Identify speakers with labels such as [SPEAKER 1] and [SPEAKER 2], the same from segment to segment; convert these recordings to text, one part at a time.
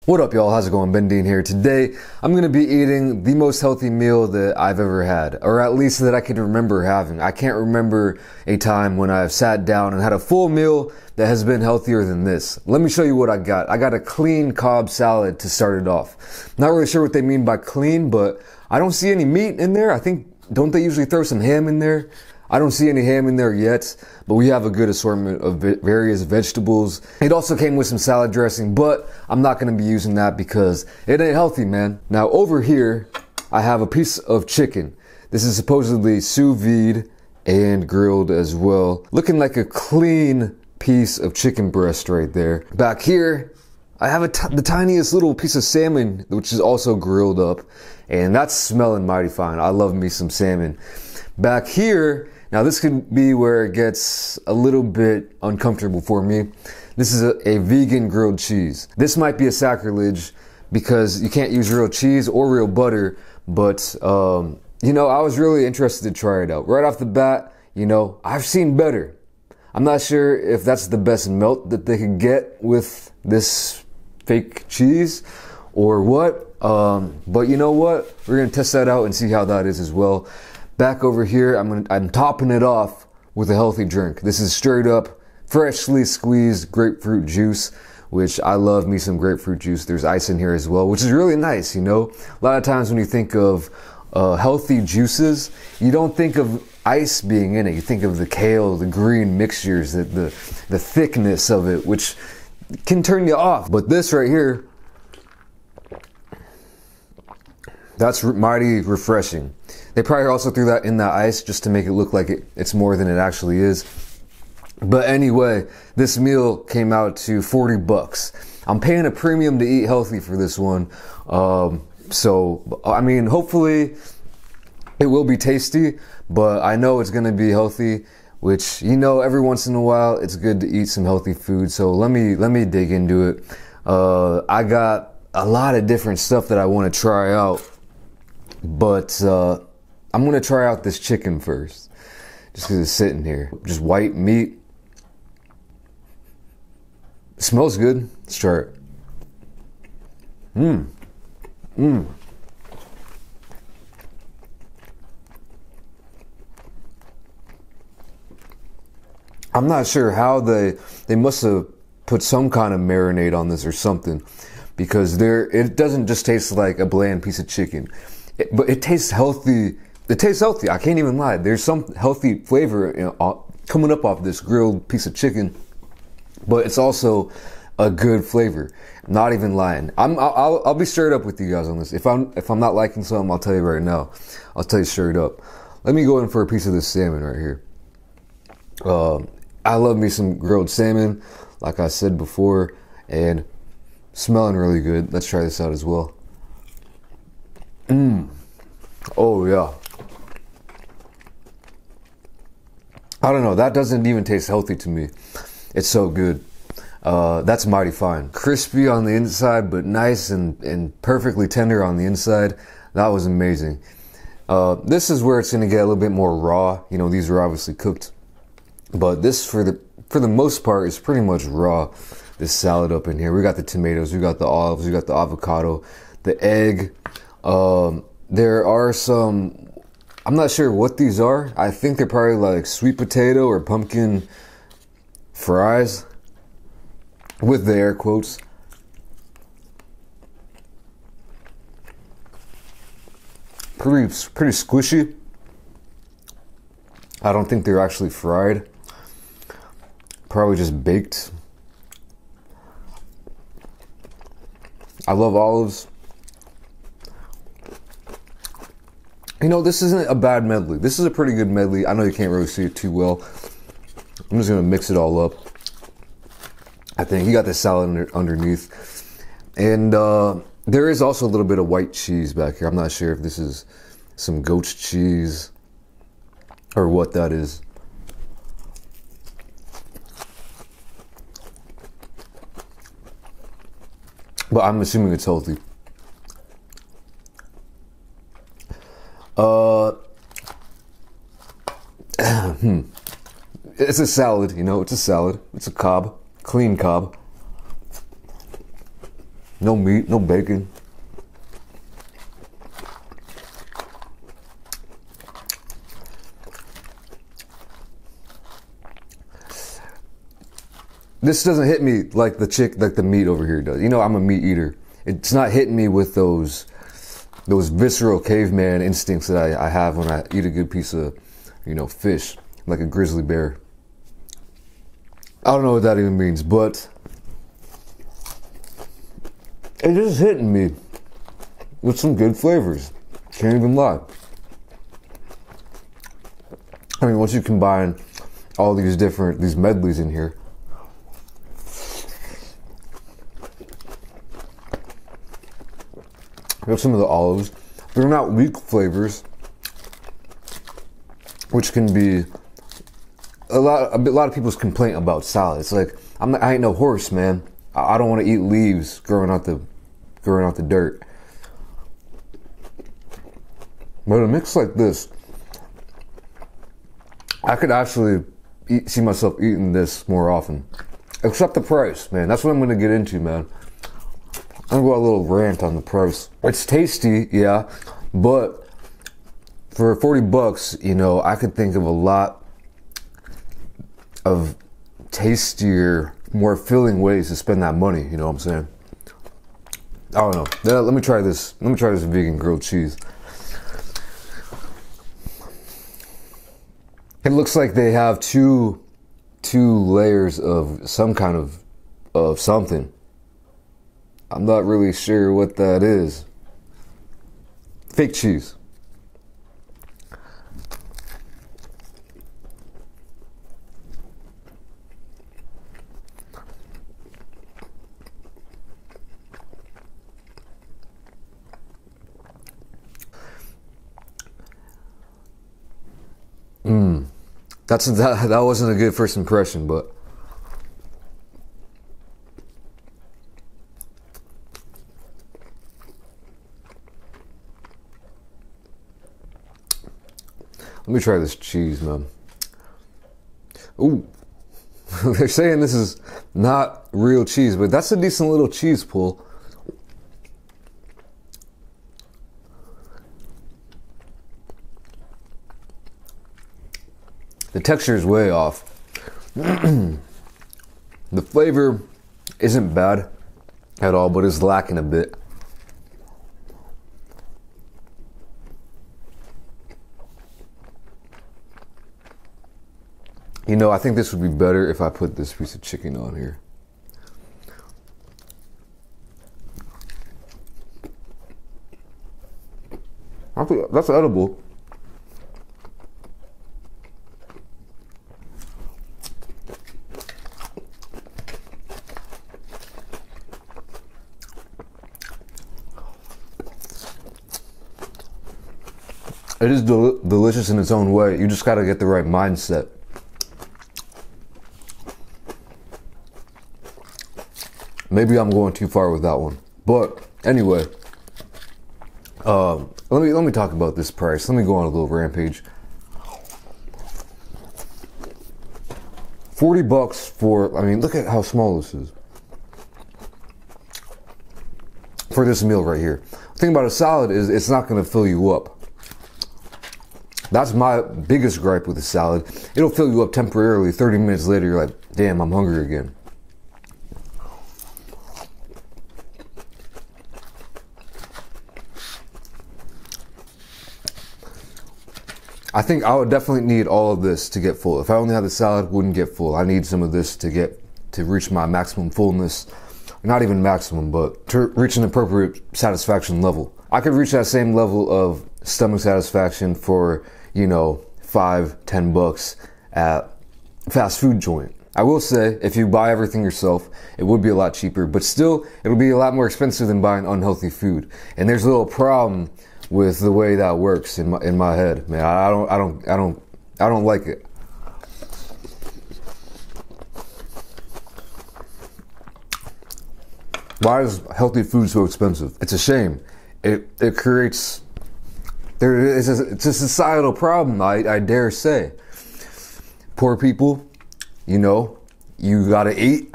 [SPEAKER 1] What up, y'all? How's it going? BenDeen here. Today, I'm going to be eating the most healthy meal that I've ever had, or at least that I can remember having. I can't remember a time when I've sat down and had a full meal that has been healthier than this. Let me show you what I got. I got a clean Cobb salad to start it off. Not really sure what they mean by clean, but I don't see any meat in there. Don't they usually throw some ham in there? I don't see any ham in there yet, but we have a good assortment of various vegetables. It also came with some salad dressing, but I'm not going to be using that because it ain't healthy, man. Now over here, I have a piece of chicken. This is supposedly sous vide and grilled as well. Looking like a clean piece of chicken breast right there. Back here, I have the tiniest little piece of salmon, which is also grilled up, and that's smelling mighty fine. I love me some salmon. Back here, now this could be where it gets a little bit uncomfortable for me. This is a vegan grilled cheese. This might be a sacrilege because you can't use real cheese or real butter, but you know, I was really interested to try it out. Right off the bat, you know, I've seen better. I'm not sure if that's the best melt that they could get with this fake cheese or what, but you know what? We're gonna test that out and see how that is as well. Back over here, I'm topping it off with a healthy drink. This is straight up freshly squeezed grapefruit juice, which I love me some grapefruit juice. There's ice in here as well, which is really nice, you know. A lot of times when you think of healthy juices, you don't think of ice being in it. You think of the kale, the green mixtures, the thickness of it, which can turn you off. But this right here, that's mighty refreshing. They probably also threw that in the ice just to make it look like it's more than it actually is. But anyway, this meal came out to 40 bucks. I'm paying a premium to eat healthy for this one. So, I mean, hopefully it will be tasty, but I know it's gonna be healthy, which, you know, every once in a while, it's good to eat some healthy food. So let me dig into it. I got a lot of different stuff that I wanna try out, but I'm gonna try out this chicken first, just because it's sitting here. Just white meat. It smells good. Let's try it. I'm not sure how they must have put some kind of marinade on this or something, because it doesn't just taste like a bland piece of chicken, but it tastes healthy. It tastes healthy. I can't even lie. There's some healthy flavor, you know, coming up off this grilled piece of chicken, but it's also a good flavor. I'm not even lying. I'll be straight up with you guys on this. If I'm not liking something, I'll tell you right now. I'll tell you straight up. Let me go in for a piece of this salmon right here. I love me some grilled salmon, like I said before, and smelling really good. Let's try this out as well. Oh yeah. I don't know, that doesn't even taste healthy to me. It's so good. That's mighty fine. Crispy on the inside, but nice and perfectly tender on the inside. That was amazing. This is where it's gonna get a little bit more raw. You know, these are obviously cooked, but this for the most part is pretty much raw. This salad up in here. We got the tomatoes, we got the olives, we got the avocado, the egg. There are some, I'm not sure what these are. I think they're probably like sweet potato or pumpkin fries, with the air quotes. Pretty squishy. I don't think they're actually fried. Probably just baked. I love olives. You know, this isn't a bad medley. This is a pretty good medley. I know you can't really see it too well. I'm just gonna mix it all up. I think you got the salad underneath. And there is also a little bit of white cheese back here. I'm not sure if this is some goat's cheese or what that is. But I'm assuming it's healthy. It's a salad, you know, it's a salad. It's a Cobb, clean Cobb. No meat, no bacon. This doesn't hit me like the meat over here does. You know, I'm a meat eater. It's not hitting me with those visceral caveman instincts that I have when I eat a good piece of, you know, fish, like a grizzly bear. I don't know what that even means, but it is hitting me with some good flavors. Can't even lie. I mean, once you combine all these medleys in here, we have some of the olives. They're not weak flavors, which can be a lot of people's complaint about salad. It's like, I ain't no horse, man. I don't want to eat leaves growing out the dirt. But a mix like this, I could actually see myself eating this more often. Except the price, man. That's what I'm going to get into, man. I'm going to go a little rant on the price. It's tasty, yeah, but for 40 bucks, you know, I could think of a lot of tastier, more filling ways to spend that money, you know what I'm saying? I don't know. Let me try this. Let me try this vegan grilled cheese. It looks like they have two layers of some kind of something. I'm not really sure what that is. Fake cheese. That wasn't a good first impression, but let me try this cheese, man. Ooh. They're saying this is not real cheese, but that's a decent little cheese pull. The texture is way off. The flavor isn't bad at all, but it's lacking a bit. You know, I think this would be better if I put this piece of chicken on here. I think that's edible. It is delicious in its own way. You just gotta get the right mindset. Maybe I'm going too far with that one. But anyway, let me talk about this price. Let me go on a little rampage. 40 bucks for, I mean, look at how small this is. For this meal right here. The thing about a salad is it's not gonna fill you up. That's my biggest gripe with a salad. It'll fill you up temporarily. 30 minutes later, you're like, damn, I'm hungry again. I think I would definitely need all of this to get full. If I only had the salad, wouldn't get full. I need some of this to reach my maximum fullness. Not even maximum, but to reach an appropriate satisfaction level. I could reach that same level of stomach satisfaction for, you know, $5-10 at fast food joint. I will say, if you buy everything yourself, it would be a lot cheaper, but still, it'll be a lot more expensive than buying unhealthy food. And there's a little problem with the way that works in my head, man. I don't like it. Why is healthy food so expensive? It's a shame. It creates. It's a societal problem, I dare say. Poor people, you know, you gotta eat.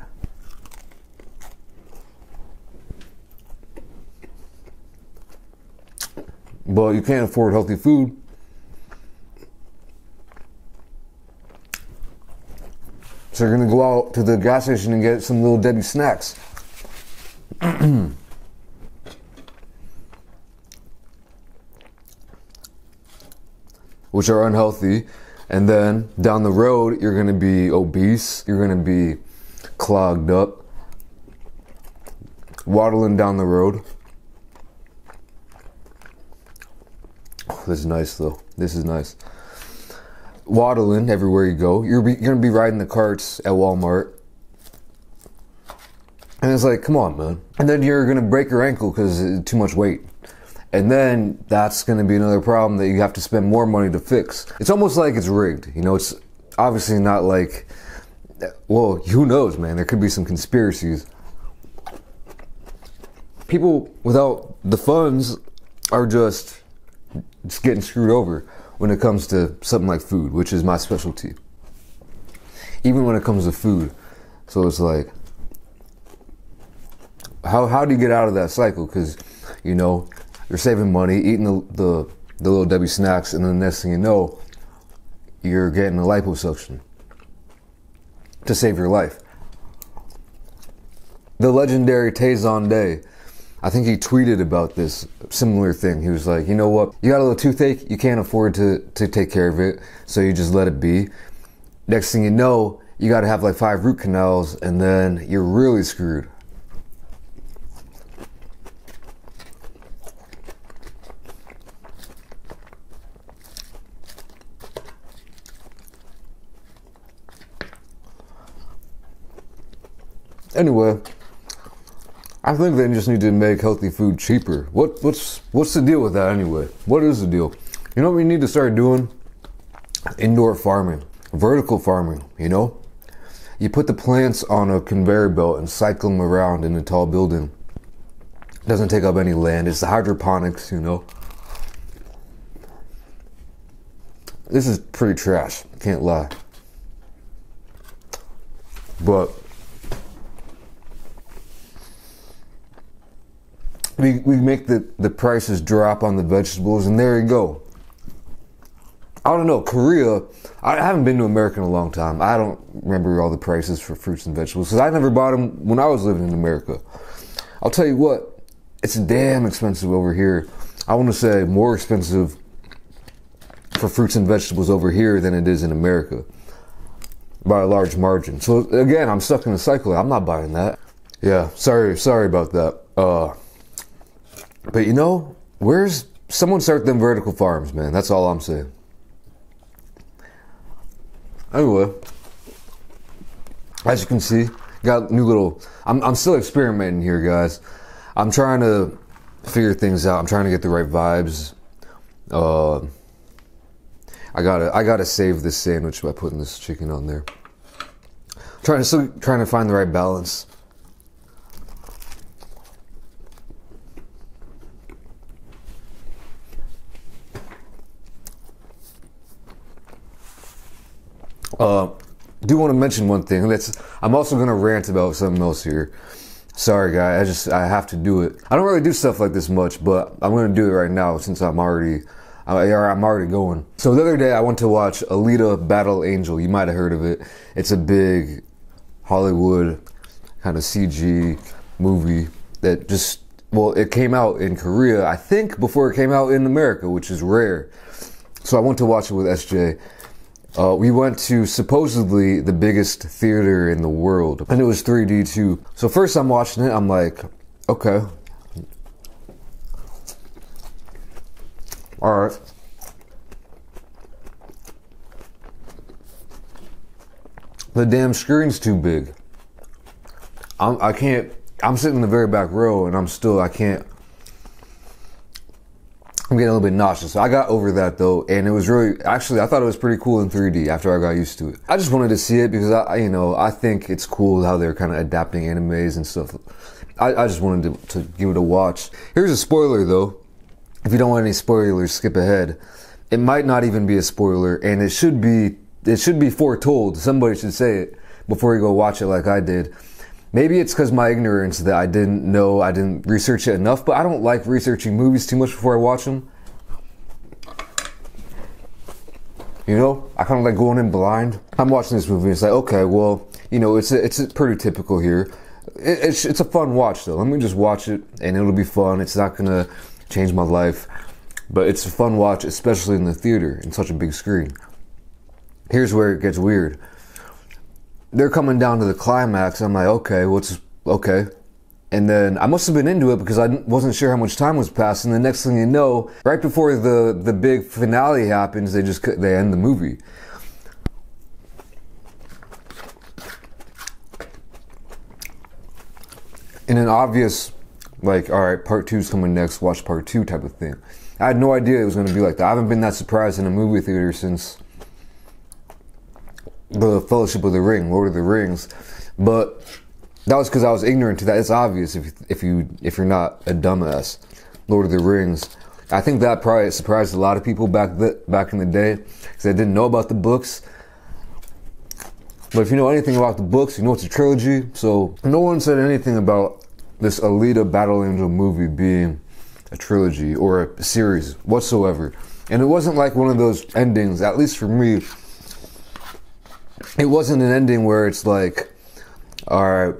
[SPEAKER 1] but you can't afford healthy food. So you're gonna go out to the gas station and get some Little Debbie snacks. Which are unhealthy. And then down the road, you're gonna be obese. You're gonna be clogged up, waddling down the road. Oh, this is nice though. This is nice. Waddling everywhere you go. You're gonna be riding the carts at Walmart. And it's like, come on, man. And then you're gonna break your ankle because it's too much weight. And then that's gonna be another problem that you have to spend more money to fix. It's almost like it's rigged. You know, it's obviously not like, well, who knows, man? There could be some conspiracies. People without the funds are just getting screwed over when it comes to something like food, which is my specialty. Even when it comes to food. So it's like, how do you get out of that cycle? Because, you know, you're saving money, eating the Little Debbie snacks, and then the next thing you know, you're getting a liposuction to save your life. The legendary Tayson Day, I think he tweeted about this similar thing. He was like, you know what? You got a little toothache, you can't afford to take care of it, so you just let it be. Next thing you know, you got to have like 5 root canals, and then you're really screwed. Anyway, I think they just need to make healthy food cheaper. What's the deal with that anyway? What is the deal? You know what we need to start doing? Indoor farming, vertical farming, you know? You put the plants on a conveyor belt and cycle them around in a tall building. It doesn't take up any land. It's the hydroponics, you know? This is pretty trash, can't lie. But we make the prices drop on the vegetables, and there you go. I don't know, Korea, I haven't been to America in a long time. I don't remember all the prices for fruits and vegetables, because I never bought them when I was living in America. I'll tell you what, it's damn expensive over here. I want to say more expensive for fruits and vegetables over here than it is in America, by a large margin. So again, I'm stuck in a cycle. I'm not buying that. Yeah, sorry about that. But you know, someone start them vertical farms, man. That's all I'm saying. Anyway, as you can see, got new little, I'm still experimenting here, guys. I'm trying to figure things out. I'm trying to get the right vibes. I gotta save this sandwich by putting this chicken on there. Still trying to find the right balance. Do want to mention one thing. I'm also going to rant about something else here. Sorry, guys. I have to do it. I don't really do stuff like this much, but I'm going to do it right now since I'm already going. So the other day I went to watch Alita Battle Angel. You might have heard of it. It's a big Hollywood kind of CG movie that it came out in Korea, I think, before it came out in America, which is rare. So I went to watch it with SJ. We went to supposedly the biggest theater in the world, and it was 3D too. So first I'm watching it, I'm like, okay. Alright. The damn screen's too big. I'm sitting in the very back row, and I'm getting a little bit nauseous. So I got over that though, and it was actually, I thought it was pretty cool in 3D after I got used to it. I just wanted to see it because I think it's cool how they're kind of adapting animes and stuff. I just wanted to give it a watch. Here's a spoiler though. If you don't want any spoilers, skip ahead. It might not even be a spoiler, and it should be foretold. Somebody should say it before you go watch it like I did. Maybe it's because my ignorance that I didn't research it enough, but I don't like researching movies too much before I watch them. You know, I kind of like going in blind. I'm watching this movie. It's like, okay, well, you know, it's pretty typical here. It's a fun watch though. Let me just watch it, and it'll be fun. It's not gonna change my life, but it's a fun watch, especially in the theater in such a big screen. Here's where it gets weird. They're coming down to the climax. I'm like, okay, okay? And then I must have been into it because I wasn't sure how much time was passing. The next thing you know, right before the big finale happens, they end the movie. In an obvious, like, all right, part 2's coming next, watch part 2 type of thing. I had no idea it was going to be like that. I haven't been that surprised in a movie theater since the Fellowship of the Ring, Lord of the Rings. But that was because I was ignorant to that. It's obvious if you're not a dumbass. Lord of the Rings. I think that probably surprised a lot of people back in the day because they didn't know about the books. But if you know anything about the books, you know it's a trilogy. So no one said anything about this Alita Battle Angel movie being a trilogy or a series whatsoever. And it wasn't like one of those endings, at least for me. It wasn't an ending where it's like, all right,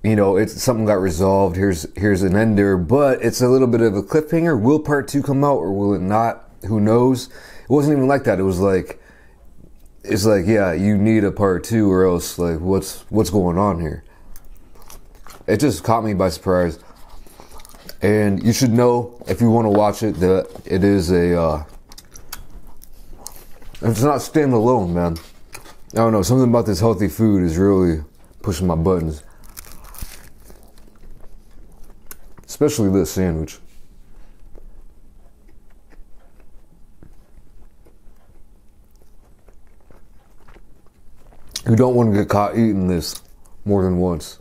[SPEAKER 1] you know, it's something got resolved. Here's an ender, but it's a little bit of a cliffhanger. Will part 2 come out or will it not? Who knows? It wasn't even like that. It was like, it's like, yeah, you need a part 2 or else, like, what's going on here? It just caught me by surprise. And you should know, if you want to watch it, that it is it's not standalone, man. I don't know, something about this healthy food is really pushing my buttons. Especially this sandwich. You don't want to get caught eating this more than once.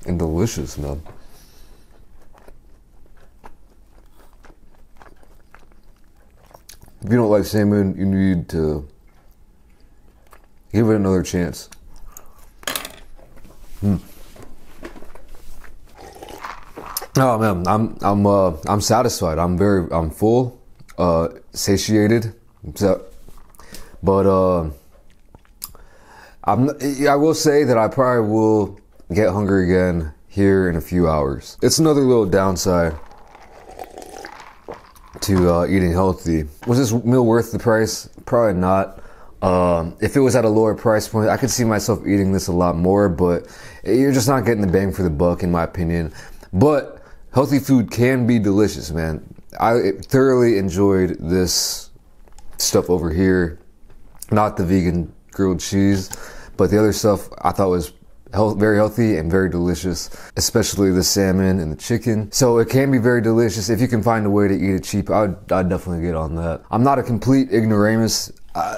[SPEAKER 1] And delicious, man. If you don't like salmon, you need to give it another chance. Oh man, I'm satisfied. I'm full, satiated. But I will say that I probably will get hungry again here in a few hours. It's another little downside to eating healthy. Was this meal worth the price? Probably not. If it was at a lower price point, I could see myself eating this a lot more, but you're just not getting the bang for the buck, in my opinion. But healthy food can be delicious, man. I thoroughly enjoyed this stuff over here. Not the vegan grilled cheese, but the other stuff I thought was very healthy and very delicious, especially the salmon and the chicken. So it can be very delicious. If you can find a way to eat it cheap, I'd definitely get on that. I'm not a complete ignoramus.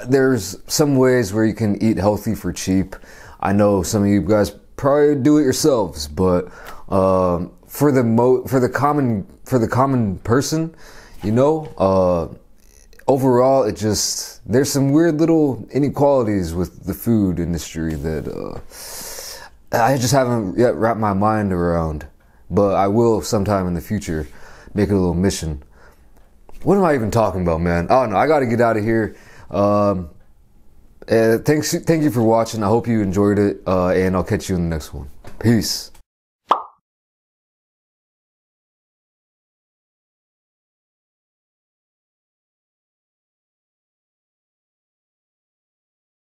[SPEAKER 1] There's some ways where you can eat healthy for cheap. I know some of you guys probably do it yourselves, but for the common person, you know, overall, there's some weird little inequalities with the food industry that I just haven't yet wrapped my mind around, but I will sometime in the future make it a little mission. What am I even talking about, man? Oh no, I gotta get out of here. Thank you for watching. I hope you enjoyed it, and I'll catch you in the next one. Peace.